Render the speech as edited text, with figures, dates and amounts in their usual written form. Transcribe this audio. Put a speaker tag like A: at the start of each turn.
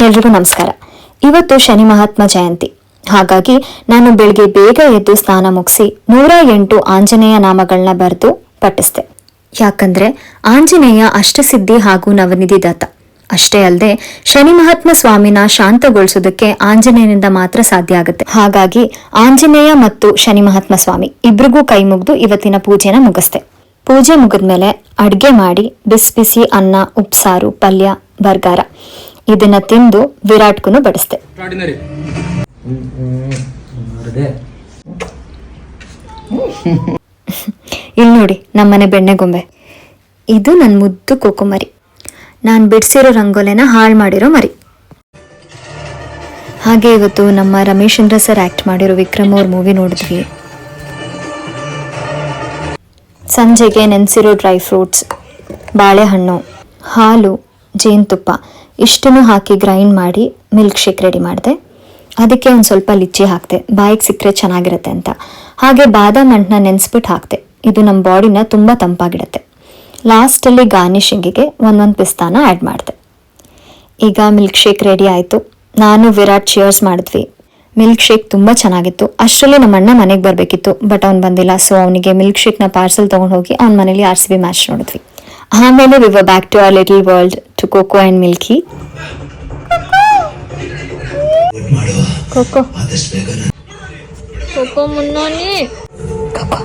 A: ಎಲ್ರಿಗೂ ನಮಸ್ಕಾರ. ಇವತ್ತು ಶನಿ ಮಹಾತ್ಮ ಜಯಂತಿ. ಹಾಗಾಗಿ ನಾನು ಬೆಳಿಗ್ಗೆ ಬೇಗ ಎದ್ದು ಸ್ನಾನ ಮುಗಿಸಿ 108 ಆಂಜನೇಯ ನಾಮಗಳನ್ನ ಬರೆದು ಪಠಿಸ್ದೆ. ಯಾಕಂದ್ರೆ ಆಂಜನೇಯ ಅಷ್ಟಸಿದ್ಧಿ ಹಾಗೂ ನವನಿಧಿ ದತ್ತ. ಅಷ್ಟೇ ಅಲ್ಲದೆ ಶನಿ ಮಹಾತ್ಮ ಸ್ವಾಮಿನ ಶಾಂತಗೊಳಿಸೋದಕ್ಕೆ ಆಂಜನೇಯನಿಂದ ಮಾತ್ರ ಸಾಧ್ಯ ಆಗುತ್ತೆ. ಹಾಗಾಗಿ ಆಂಜನೇಯ ಮತ್ತು ಶನಿ ಮಹಾತ್ಮ ಸ್ವಾಮಿ ಇಬ್ರಿಗೂ ಕೈ ಮುಗಿದು ಇವತ್ತಿನ ಪೂಜೆನ ಮುಗಿಸ್ದೆ. ಪೂಜೆ ಮುಗಿದ್ಮೇಲೆ ಅಡ್ಗೆ ಮಾಡಿ ಬಿಸಿ ಬಿಸಿ ಅನ್ನ, ಉಪ್ಸಾರು, ಪಲ್ಯ, ಬರ್ಗಾರ ಇದನ್ನ ತಿಂದು ವಿರಾಟ್ಗೂ ಬಡಿಸ್ದೆ. ಇಲ್ಲಿ ನೋಡಿ ನಮ್ಮನೆ ಬೆಣ್ಣೆಗೊಂಬೆ. ಇದು ನನ್ನ ಮುದ್ದು ಕೋಕು ಮರಿ. ನಾನು ಬಿಡಿಸಿರೋ ರಂಗೋಲೆನ ಹಾಳು ಮಾಡಿರೋ ಮರಿ. ಹಾಗೆ ಇವತ್ತು ನಮ್ಮ ರಮೇಶೇಂದ್ರ ಸರ್ ಆಕ್ಟ್ ಮಾಡಿರೋ ವಿಕ್ರಮ್ ಅವ್ರ ಮೂವಿ ನೋಡಿದ್ವಿ. ಸಂಜೆಗೆ ನೆನೆಸಿರೋ ಡ್ರೈ ಫ್ರೂಟ್ಸ್, ಬಾಳೆಹಣ್ಣು, ಹಾಲು, ಜೇನುತುಪ್ಪ ಇಷ್ಟನ್ನು ಹಾಕಿ ಗ್ರೈಂಡ್ ಮಾಡಿ ಮಿಲ್ಕ್ ಶೇಕ್ ರೆಡಿ ಮಾಡಿದೆ. ಅದಕ್ಕೆ ಒಂದು ಸ್ವಲ್ಪ ಲಿಚ್ಚಿ ಹಾಕಿದೆ, ಬಾಯಿಗೆ ಸಿಕ್ಕರೆ ಚೆನ್ನಾಗಿರುತ್ತೆ ಅಂತ. ಹಾಗೆ ಬಾದಾಮ್ ಹಣ್ಣನ್ನ ನೆನೆಸ್ಬಿಟ್ಟು ಹಾಕಿದೆ. ಇದು ನಮ್ಮ ಬಾಡಿನ ತುಂಬ ತಂಪಾಗಿಡುತ್ತೆ. ಲಾಸ್ಟಲ್ಲಿ ಗಾರ್ನಿಷಿಂಗಿಗೆ ಒಂದೊಂದು ಪಿಸ್ತಾನ ಆ್ಯಡ್ ಮಾಡಿದೆ. ಈಗ ಮಿಲ್ಕ್ ಶೇಕ್ ರೆಡಿ ಆಯಿತು. ನಾನು ವಿರಾಟ್ ಚಿಯರ್ಸ್ ಮಾಡಿದ್ವಿ. ಮಿಲ್ಕ್ ಶೇಕ್ ತುಂಬ ಚೆನ್ನಾಗಿತ್ತು. ಅಷ್ಟರಲ್ಲಿ ನಮ್ಮ ಅಣ್ಣ ಮನೆಗೆ ಬರಬೇಕಿತ್ತು, ಬಟ್ ಅವ್ನು ಬಂದಿಲ್ಲ. ಸೊ ಅವನಿಗೆ ಮಿಲ್ಕ್ ಶೇಕ್ನ ಪಾರ್ಸಲ್ ತೊಗೊಂಡು ಹೋಗಿ ಅವ್ನ ಮನೇಲಿ RCB ಮ್ಯಾಚ್ ನೋಡಿದ್ವಿ. ಆಮೇಲೆ we were back to our little world, to Coco and Milky. Coco Coco ಮುನ್ನೋನಿ ಕೋಕೋ